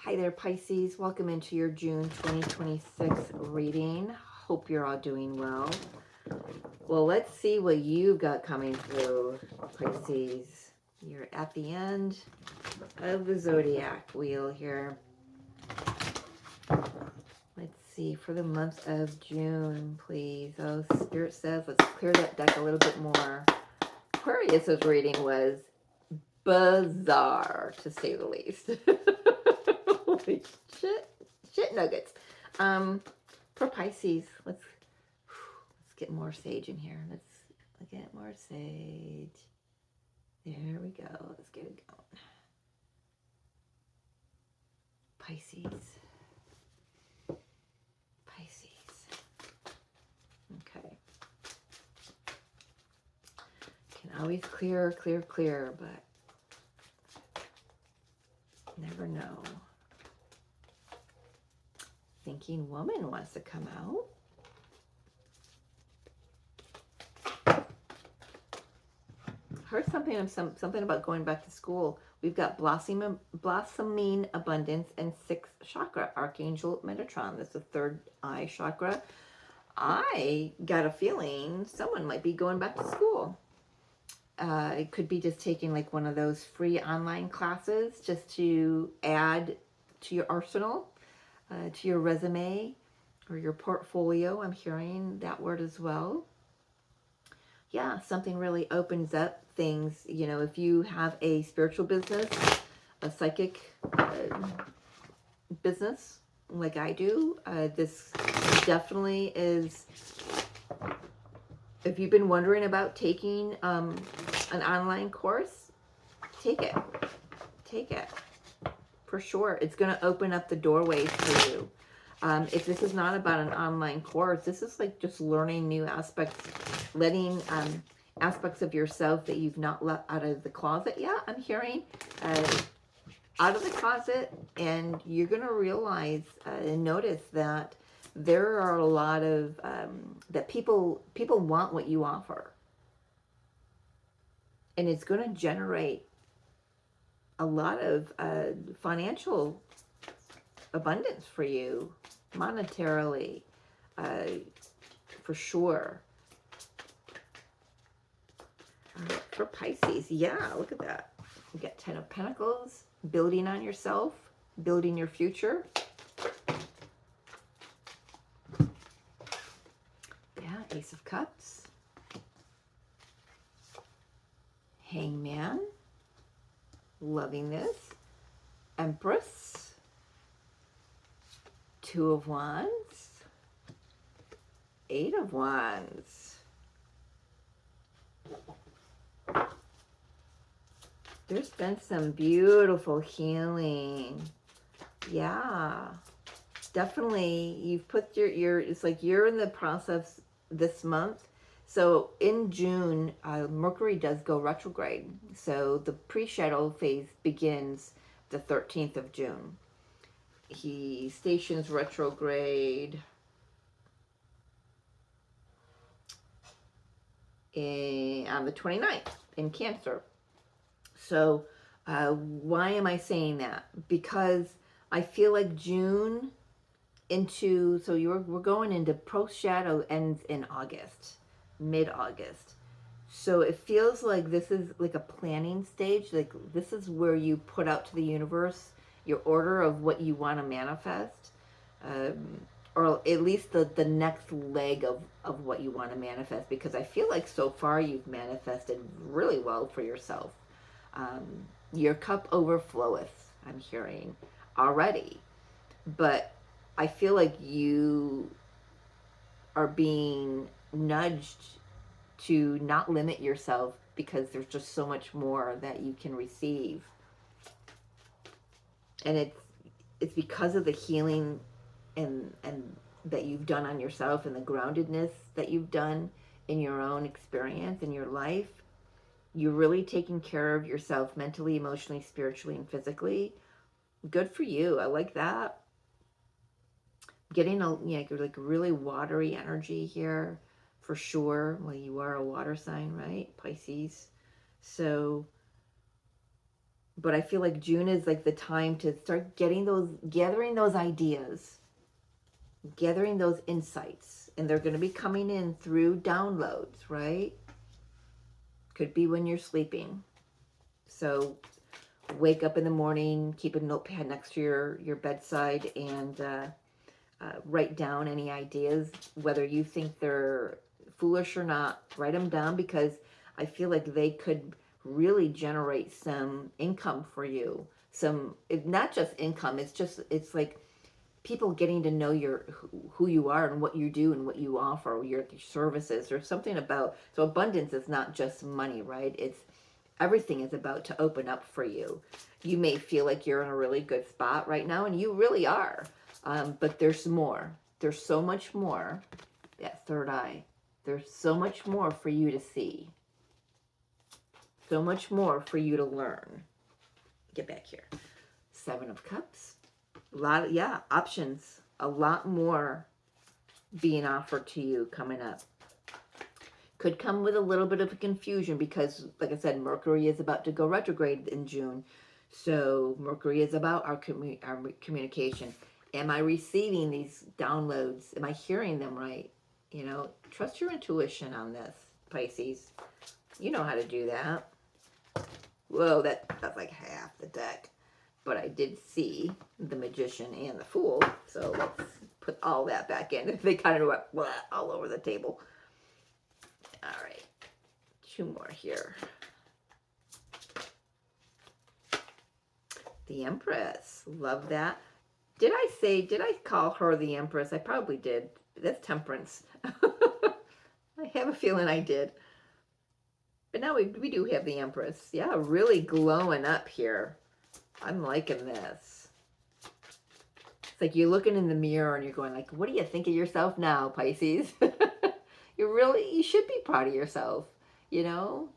Hi there, Pisces. Welcome into your June 2026 reading. Hope you're all doing well. Well, let's see what you've got coming through, Pisces. You're at the end of the zodiac wheel here. Let's see, for the month of June, please. Oh, Spirit says, let's clear that deck a little bit more. Aquarius's reading was bizarre, to say the least. Holy shit nuggets. For Pisces, let's get more sage in here. Let's get more sage. There we go. Let's get it going. Pisces. Okay. Can always clear, but never know. Thinking woman wants to come out. Heard something about going back to school. We've got blossoming abundance and 6th chakra, Archangel Metatron. That's the 3rd eye chakra. I got a feeling someone might be going back to school. It could be just taking like one of those free online classes just to add to your arsenal, to your resume or your portfolio. I'm hearing that word as well. Yeah, something really opens up things. You know, if you have a spiritual business, a psychic business like I do, this definitely is. If you've been wondering about taking an online course, take it. Take it. For sure. It's going to open up the doorways for you. If this is not about an online course, this is like just learning new aspects, letting aspects of yourself that you've not let out of the closet yet, I'm hearing, out of the closet, and you're going to realize and notice that there are a lot of, that people want what you offer. And it's going to generate a lot of financial abundance for you, monetarily, for sure. For Pisces, yeah, look at that. You got 10 of Pentacles, building on yourself, building your future. Yeah, Ace of Cups. Hangman. Loving this. Empress. 2 of Wands. 8 of Wands. There's been some beautiful healing. Yeah. Definitely, you've put your it's like you're in the process this month. So in June, Mercury does go retrograde. So the pre-shadow phase begins the 13th of June. He stations retrograde on the 29th in Cancer. So why am I saying that? Because I feel like June into, so we're going into post-shadow ends in August, mid-August. So it feels like this is like a planning stage. Like this is where you put out to the universe your order of what you want to manifest, or at least the next leg of what you want to manifest, because I feel like so far you've manifested really well for yourself. Your cup overfloweth, I'm hearing already, but I feel like you are being nudged to not limit yourself, because there's just so much more that you can receive. And it's because of the healing and that you've done on yourself, and the groundedness that you've done in your own experience in your life. You're really taking care of yourself mentally, emotionally, spiritually, and physically. Good for you. I like that. Getting like really watery energy here, for sure. Well, you are a water sign, right? Pisces. So But I feel like June is like the time to start gathering those ideas, gathering those insights. And they're going to be coming in through downloads, right? Could be when you're sleeping. So wake up in the morning, keep a notepad next to your bedside, and write down any ideas, whether you think they're foolish or not. Write them down, because I feel like they could really generate some income for you. Not just income, it's like people getting to know who you are and what you do and what you offer, your services, or something about. So abundance is not just money, right? It's everything is about to open up for you. You may feel like you're in a really good spot right now, and you really are. But there's more. There's so much more. That third eye. There's so much more for you to see. So much more for you to learn. Get back here. 7 of Cups. A lot of, options. A lot more being offered to you coming up. Could come with a little bit of a confusion because, like I said, Mercury is about to go retrograde in June. So Mercury is about our communication. Am I receiving these downloads? Am I hearing them right? You know, trust your intuition on this, Pisces. You know how to do that. Whoa, that's like half the deck. But I did see the Magician and the Fool. So let's put all that back in. They kind of went blah, all over the table. All right. 2 more here. The Empress. Love that. Did I call her the Empress? I probably did. That's Temperance. I have a feeling I did. But now we do have the Empress. Yeah, really glowing up here. I'm liking this. It's like you're looking in the mirror and you're going like, what do you think of yourself now, Pisces? You should be proud of yourself. You know,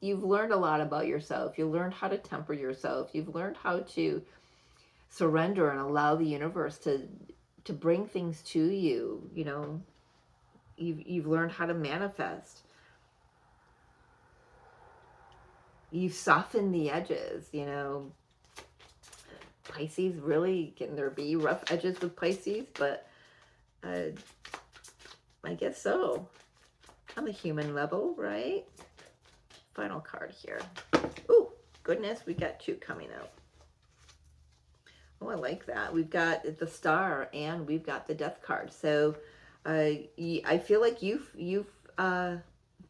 you've learned a lot about yourself. You learned how to temper yourself. You've learned how to surrender and allow the universe to bring things to you. You know, you've learned how to manifest. You've softened the edges, you know. Pisces, really, can there be rough edges with Pisces? But I guess so. On a human level, right? Final card here. Ooh, goodness, we got 2 coming out. Oh, I like that. We've got the Star and we've got the Death card. So I feel like you've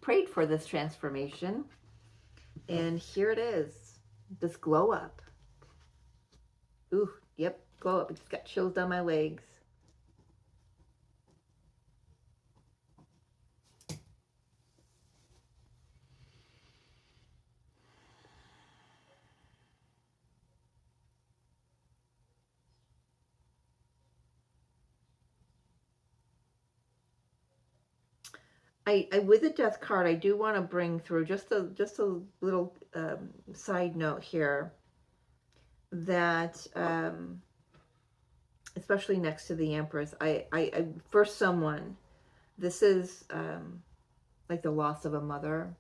prayed for this transformation. And here it is. This glow up. Ooh, yep, glow up. It's got chills down my legs. I with the Death card, I do want to bring through just a little side note here that especially next to the Empress, I for someone, this is like the loss of a mother.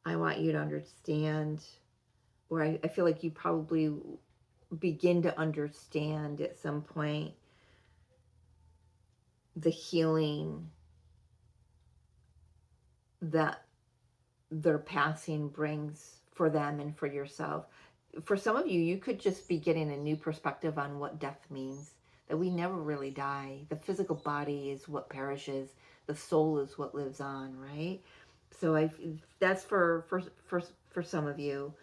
I want you to understand, or I feel like you probably begin to understand at some point the healing that their passing brings for them and for yourself. For some of you, you could just be getting a new perspective on what death means, that we never really die. The physical body is what perishes. The soul is what lives on, right? So that's for some of you.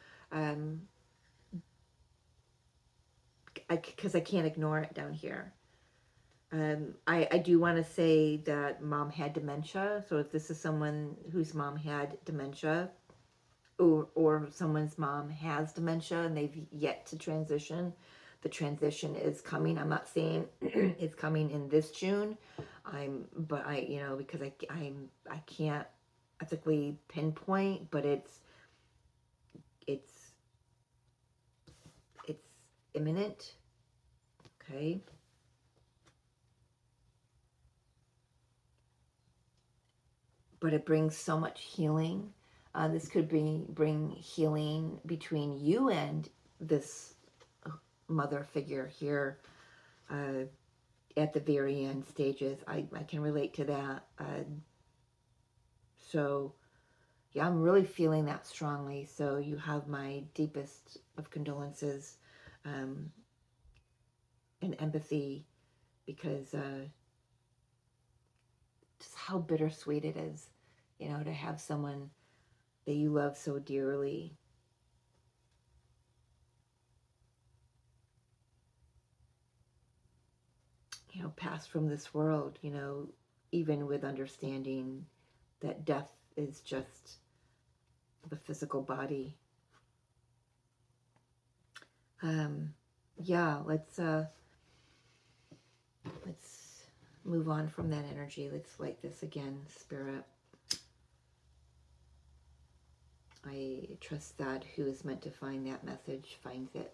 Because I can't ignore it down here. I do want to say that mom had dementia. So if this is someone whose mom had dementia, or someone's mom has dementia and they've yet to transition, the transition is coming. I'm not saying it's coming in this June. But you know, because I can't ethically pinpoint, but it's imminent. Okay. But it brings so much healing. This could bring healing between you and this mother figure here at the very end stages. I can relate to that. So, yeah, I'm really feeling that strongly. So you have my deepest of condolences and empathy, because just how bittersweet it is, you know, to have someone that you love so dearly pass from this world, even with understanding that death is just the physical body. Yeah, let's move on from that energy. Let's light this again, Spirit. I trust that who is meant to find that message finds it.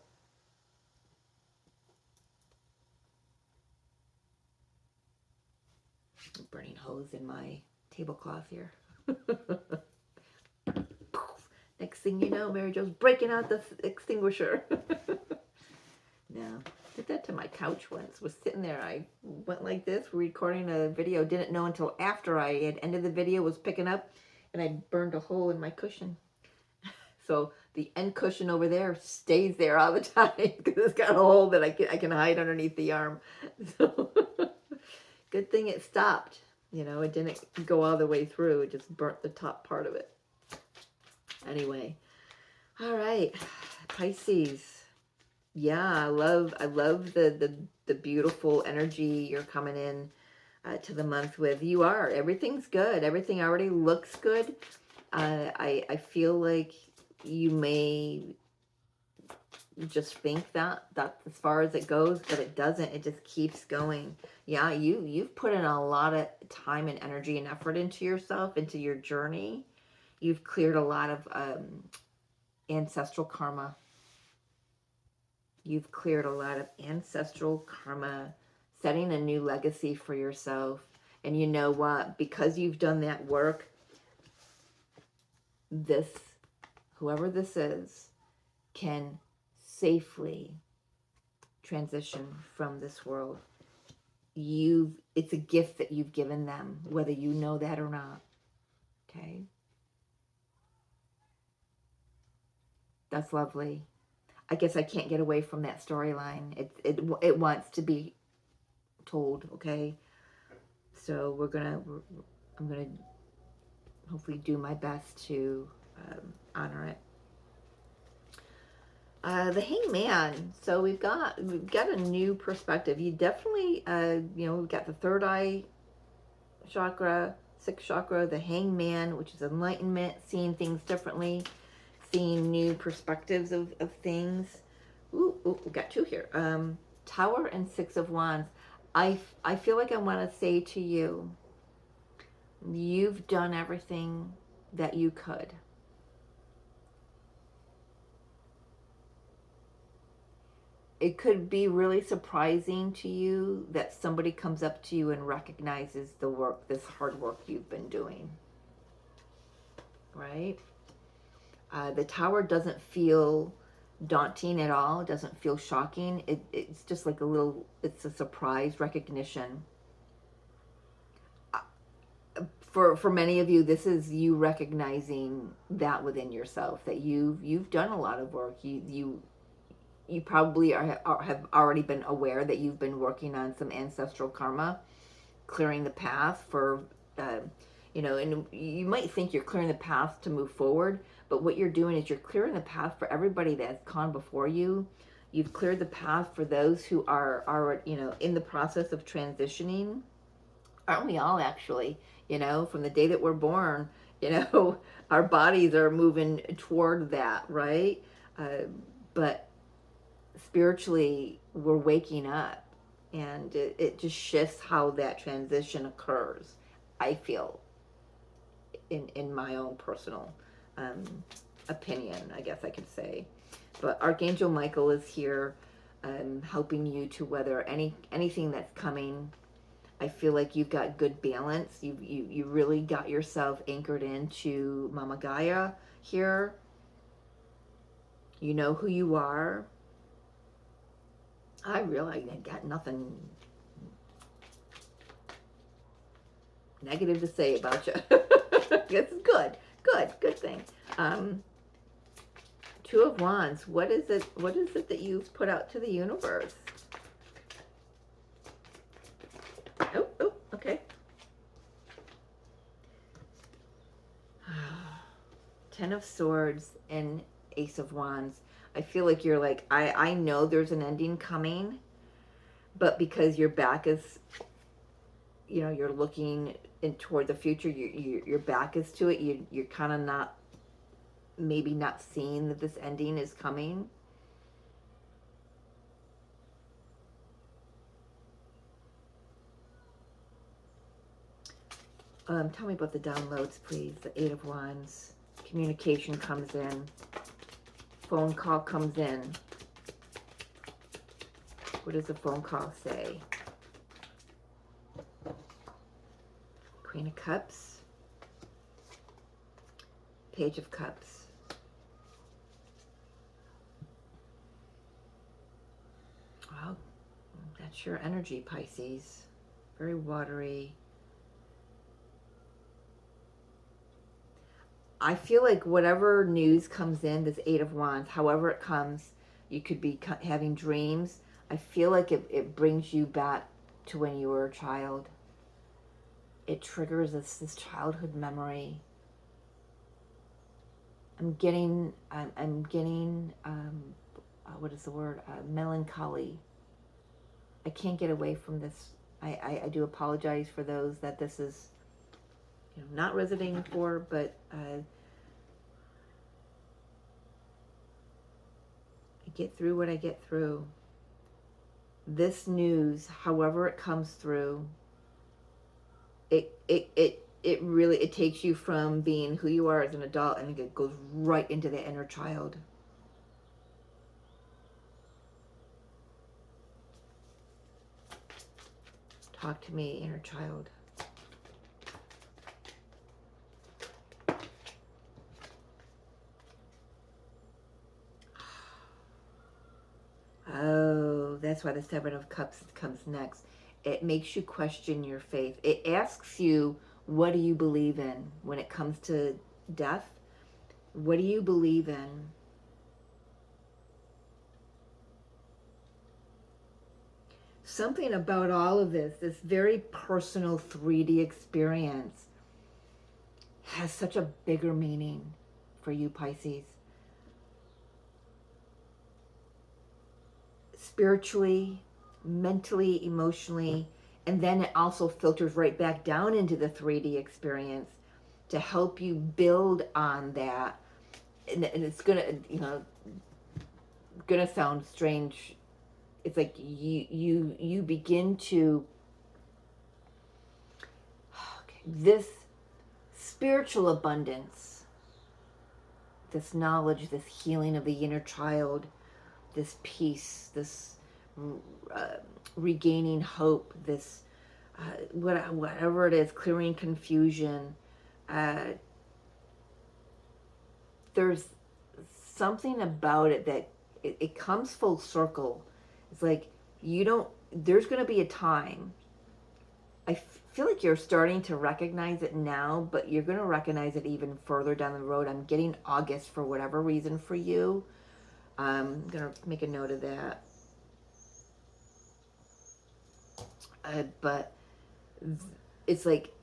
Burning hose in my tablecloth here. Next thing you know, Mary Jo's breaking out the extinguisher. No, did that to my couch once. Was sitting there. I went like this, recording a video. Didn't know until after I had ended the video, was picking up, and I burned a hole in my cushion. So the end cushion over there stays there all the time because it's got a hole that I can hide underneath the arm. So good thing it stopped. It didn't go all the way through. It just burnt the top part of it. Anyway, all right, Pisces. Yeah, I love the beautiful energy you're coming in to the month with. You are. Everything's good. Everything already looks good. I feel like you may just think that's as far as it goes, but it doesn't. It just keeps going. Yeah, you've put in a lot of time and energy and effort into yourself, into your journey. You've cleared a lot of ancestral karma. You've cleared a lot of ancestral karma, setting a new legacy for yourself. And you know what? Because you've done that work, whoever this is, can safely transition from this world. It's a gift that you've given them, whether you know that or not. Okay? That's lovely. I guess I can't get away from that storyline. It wants to be told, okay? So I'm gonna hopefully do my best to honor it. The Hangman. So we've got a new perspective. You definitely, we've got the third eye chakra, sixth chakra, the Hangman, which is enlightenment, seeing things differently, seeing new perspectives of things. Ooh, we got two here. Tower and Six of Wands. I feel like I want to say to you, you've done everything that you could. It could be really surprising to you that somebody comes up to you and recognizes the work, this hard work you've been doing. Right? The Tower doesn't feel daunting at all. It doesn't feel shocking. It's just like it's a surprise recognition. For many of you, this is you recognizing that within yourself, that you've done a lot of work. You probably have already been aware that you've been working on some ancestral karma, clearing the path for, and you might think you're clearing the path to move forward, but what you're doing is you're clearing the path for everybody that's gone before you. You've cleared the path for those who are in the process of transitioning. Aren't we all, actually? From the day that we're born, our bodies are moving toward that, right? But spiritually, we're waking up, and it just shifts how that transition occurs, I feel, in my own personal opinion, I guess I could say. But Archangel Michael is here helping you to weather anything that's coming. I feel like you've got good balance. You really got yourself anchored into Mama Gaia here. You know who you are. I got nothing negative to say about you. It's good thing. Two of Wands. What is it that you've put out to the universe? Oh, okay. Ten of Swords and Ace of Wands. I feel like you're like, I know there's an ending coming, but because your back is, you're looking in toward the future, your back is to it, you're kind of maybe not seeing that this ending is coming. Tell me about the downloads, please. The Eight of Wands. Communication comes in. Phone call comes in. What does the phone call say? Queen of Cups. Page of Cups. Well, that's your energy, Pisces. Very watery. I feel like whatever news comes in, this Eight of Wands, however it comes, you could be having dreams. I feel like it brings you back to when you were a child. It triggers this childhood memory. I'm getting what is the word? Melancholy. I can't get away from this. I do apologize for those that this is not resonating for, but I get through what I get through. This news, however it comes through, it really takes you from being who you are as an adult, and it goes right into the inner child. Talk to me, inner child. Oh, that's why the Seven of Cups comes next. It makes you question your faith. It asks you, what do you believe in when it comes to death? What do you believe in? Something about all of this very personal 3D experience, has such a bigger meaning for you, Pisces. Spiritually, mentally, emotionally, and then it also filters right back down into the 3D experience to help you build on that. And it's gonna sound strange. It's like you begin to, this spiritual abundance, this knowledge, this healing of the inner child, this peace, this regaining hope, this whatever it is, clearing confusion. There's something about it that it comes full circle. It's like there's going to be a time. I feel like you're starting to recognize it now, but you're going to recognize it even further down the road. I'm getting August for whatever reason for you. I'm going to make a note of that. But it's like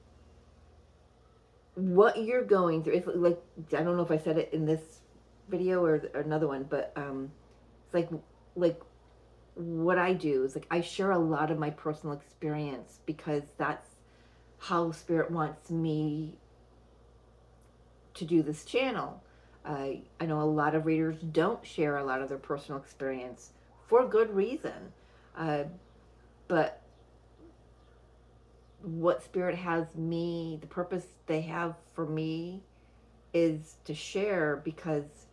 what you're going through. It's like, I don't know if I said it in this video or another one, but it's like what I do is like I share a lot of my personal experience because that's how Spirit wants me to do this channel. I know a lot of readers don't share a lot of their personal experience for good reason. But what Spirit has me, the purpose they have for me is to share because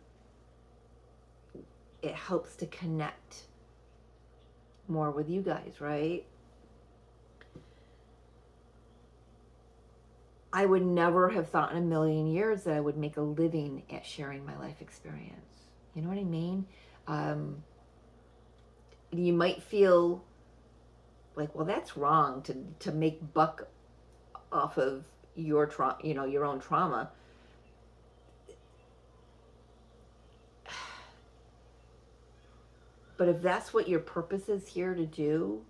it helps to connect more with you guys, right? I would never have thought in a million years that I would make a living at sharing my life experience. You know what I mean? You might feel like, well, that's wrong to make buck off of your your own trauma. But if that's what your purpose is here to do,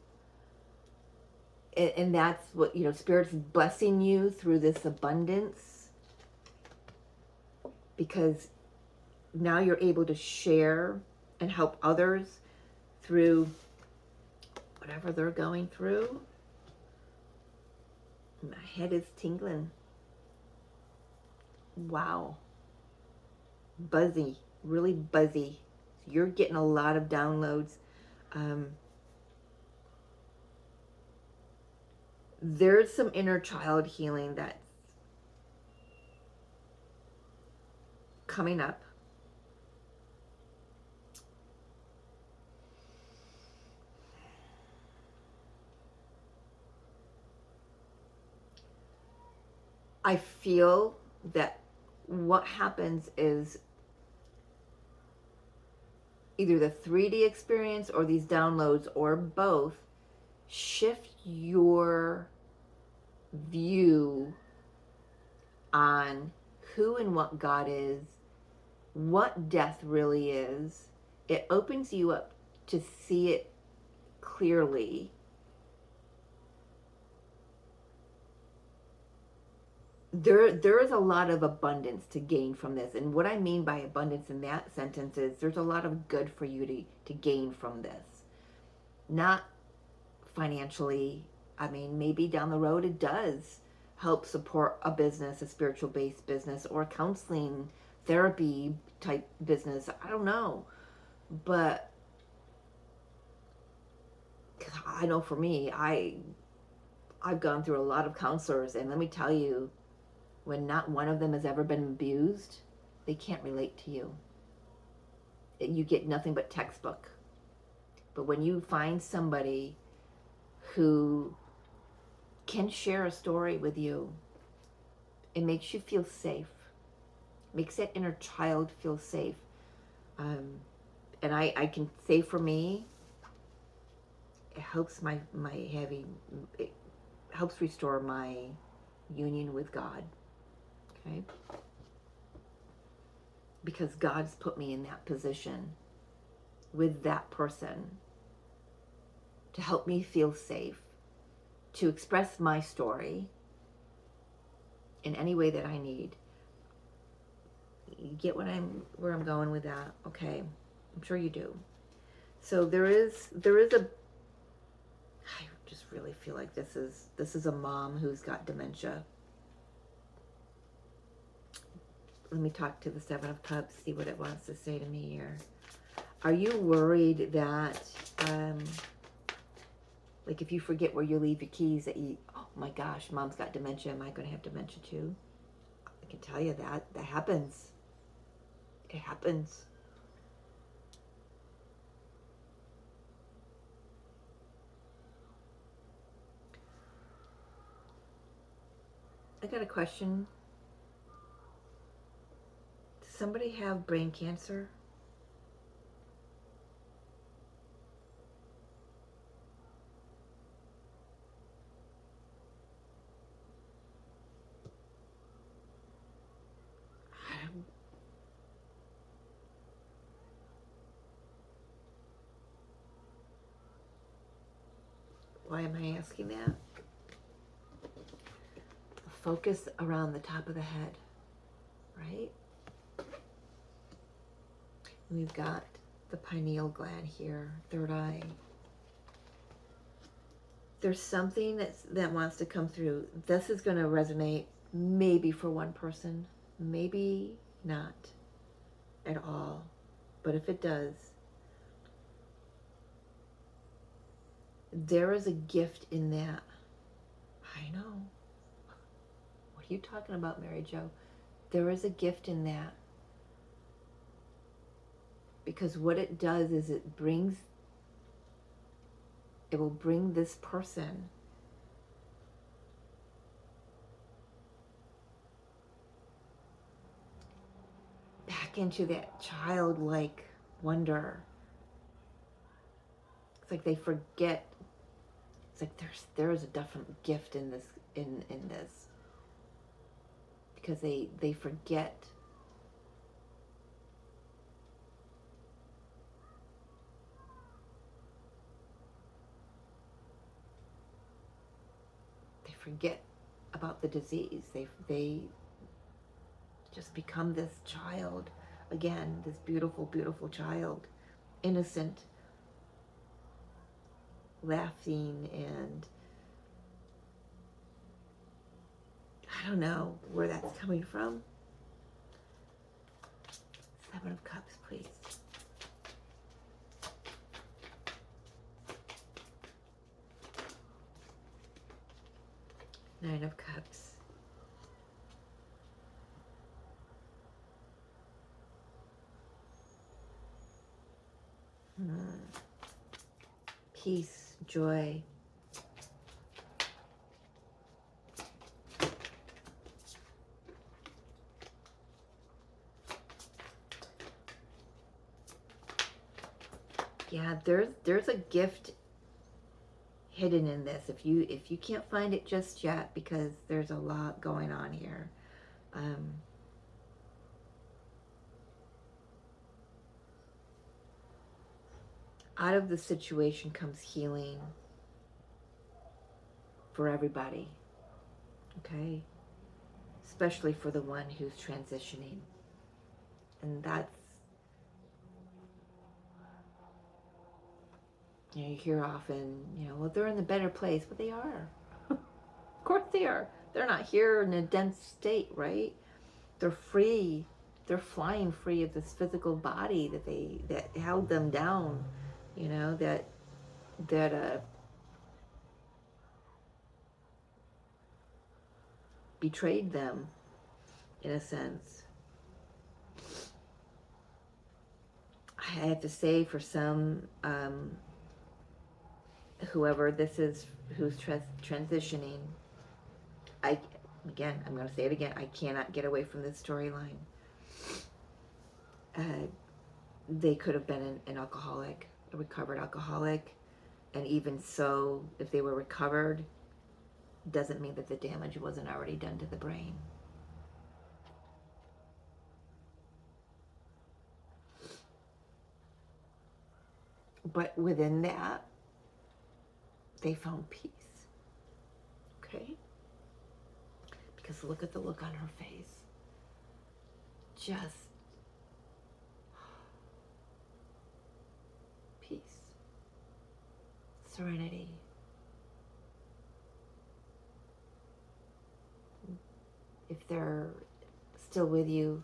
and that's what, Spirit's blessing you through this abundance, because now you're able to share and help others through whatever they're going through. My head is tingling. Wow. Buzzy, really buzzy. You're getting a lot of downloads. There's some inner child healing that's coming up. I feel that what happens is either the 3D experience or these downloads or both shift your view on who and what God is, what death really is. It opens you up to see it clearly. There is a lot of abundance to gain from this. And what I mean by abundance in that sentence is there's a lot of good for you to gain from this. Not financially. I mean, maybe down the road it does help support a business, a spiritual based business, or a counseling, therapy type business. I don't know. But I know for me, I've gone through a lot of counselors, and let me tell you, when not one of them has ever been abused, they can't relate to you. You get nothing but textbook. But when you find somebody who can share a story with you, it makes you feel safe. Makes that inner child feel safe. And I can say for me, it helps it helps restore my union with God. Okay? Because God's put me in that position with that person to help me feel safe, to express my story in any way that I need. You get where I'm going with that? Okay. I'm sure you do. So there is a, I just really feel like this is a mom who's got dementia. Let me talk to the Seven of Cups, see what it wants to say to me here. Are you worried that, like if you forget where you leave your keys, that oh my gosh, mom's got dementia, am I going to have dementia too? I can tell you that happens. It happens. I got a question. Does somebody have brain cancer? Why am I asking that? Focus around the top of the head, right? We've got the pineal gland here, third eye. There's something that wants to come through. This is going to resonate maybe for one person, maybe not at all. But if it does, there is a gift in that. I know. What are you talking about, Mary Jo? There is a gift in that. Because what it does is it will bring this person back into that childlike wonder. It's like they forget. It's like there is a definite gift in this, in this, because they forget. They forget about the disease. They just become this child again, this beautiful, beautiful child, innocent, laughing, and I don't know where that's coming from. 7 of Cups, please. Nine of Cups. Peace, joy. Yeah, there's a gift hidden in this. If you can't find it just yet, because there's a lot going on here. Out of the situation comes healing for everybody, okay? Especially for the one who's transitioning. And that's, you hear often, well, they're in a better place, but they are. Of course they are. They're not here in a dense state, right? They're free. They're flying free of this physical body that held them down, that betrayed them, in a sense. I have to say, for some, whoever this is who's transitioning, I'm going to say it again, I cannot get away from this storyline. They could have been an alcoholic, a recovered alcoholic, and even so, if they were recovered, doesn't mean that the damage wasn't already done to the brain. But within that, they found peace. Okay? Because look at the look on her face. Just peace. Serenity. If they're still with you,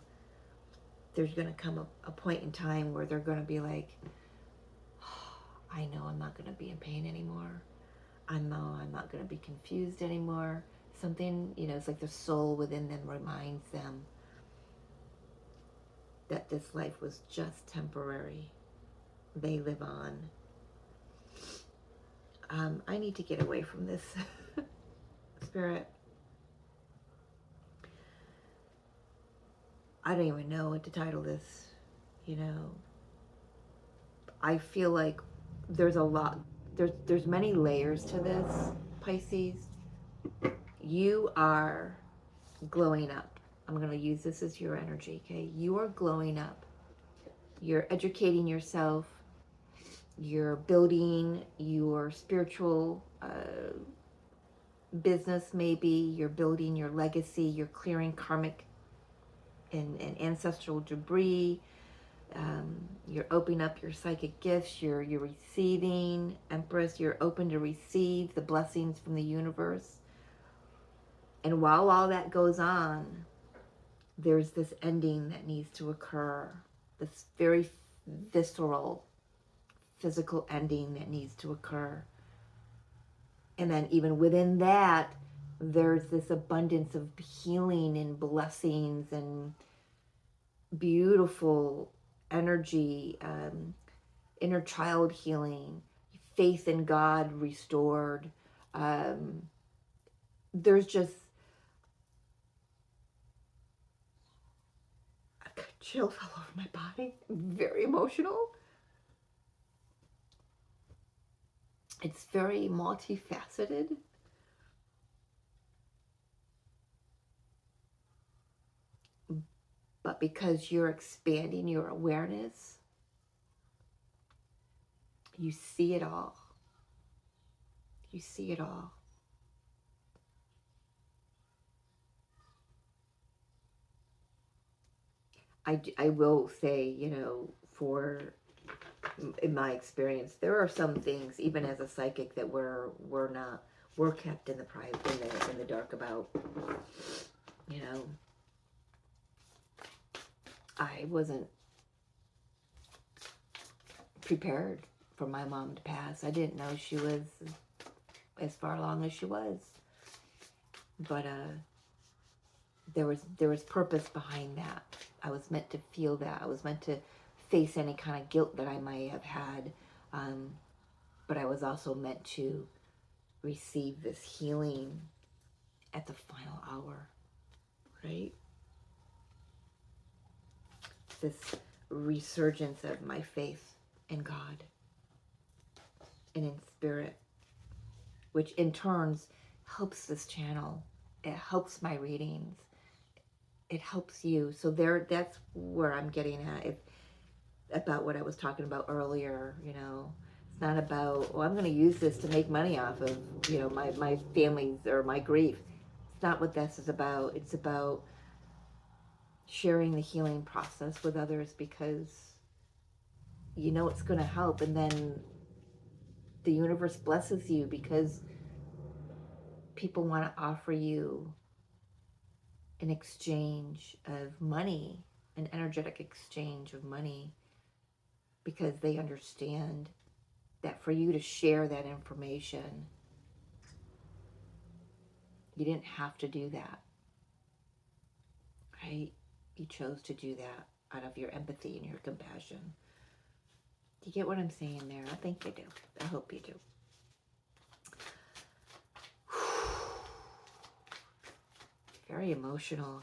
there's going to come a point in time where they're going to be like, I know I'm not going to be in pain anymore. I know I'm not going to be confused anymore. Something, it's like the soul within them reminds them that this life was just temporary. They live on. I need to get away from this spirit. I don't even know what to title this, I feel like there's a lot, there's many layers to this, Pisces. You are glowing up. I'm going to use this as your energy, okay? You are glowing up. You're educating yourself. You're building your spiritual business, maybe. You're building your legacy. You're clearing karmic and ancestral debris. You're opening up your psychic gifts. You're receiving, Empress. You're open to receive the blessings from the universe. And while all that goes on, there's this ending that needs to occur. This very visceral, physical ending that needs to occur. And then even within that, there's this abundance of healing and blessings and beautiful energy, inner child healing, faith in God restored. There's just chills all over my body. Very emotional. It's very multifaceted. But because you're expanding your awareness, you see it all. You see it all. I will say, you know, in my experience, there are some things, even as a psychic, that we're kept in the dark about. You know, I wasn't prepared for my mom to pass. I didn't know she was as far along as she was. But there was purpose behind that. I was meant to feel that. I was meant to face any kind of guilt that I might have had. But I was also meant to receive this healing at the final hour, right? This resurgence of my faith in God and in spirit, which in turns helps this channel. It helps my readings. It helps you. So that's where I'm getting at. About what I was talking about earlier, you know. It's not about, well, I'm going to use this to make money off of, you know, my family's or my grief. It's not what this is about. It's about sharing the healing process with others because you know it's going to help. And then the universe blesses you because people want to offer you an exchange of money, an energetic exchange of money, because they understand that for you to share that information, you didn't have to do that, right? You chose to do that out of your empathy and your compassion. Do you get what I'm saying there? I think you do. I hope you do. Very emotional.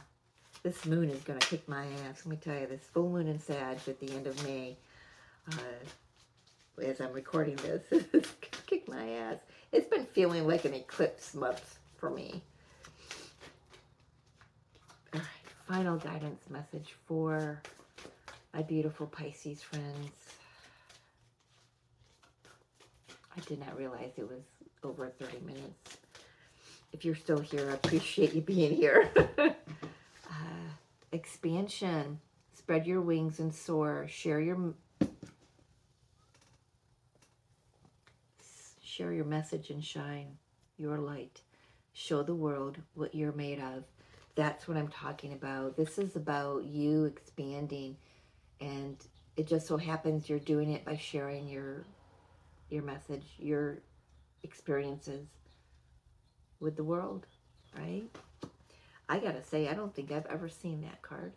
This moon is going to kick my ass. Let me tell you, this full moon in Sag at the end of May, as I'm recording this, it's going to kick my ass. It's been feeling like an eclipse month for me. All right, final guidance message for my beautiful Pisces friends. I did not realize it was over 30 minutes. If you're still here, I appreciate you being here. Expansion. Spread your wings and soar. Share your message and shine your light. Show the world what you're made of. That's what I'm talking about. This is about you expanding, and it just so happens you're doing it by sharing your message, your experiences with the world, right? I gotta say, I don't think I've ever seen that card.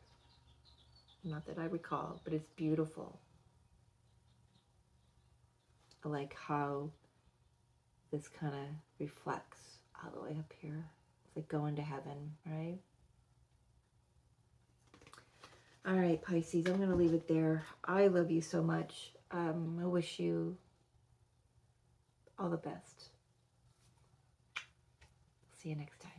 Not that I recall, but it's beautiful. I like how this kind of reflects all the way up here. It's like going to heaven, right? All right, Pisces, I'm going to leave it there. I love you so much. I wish you all the best. See you next time.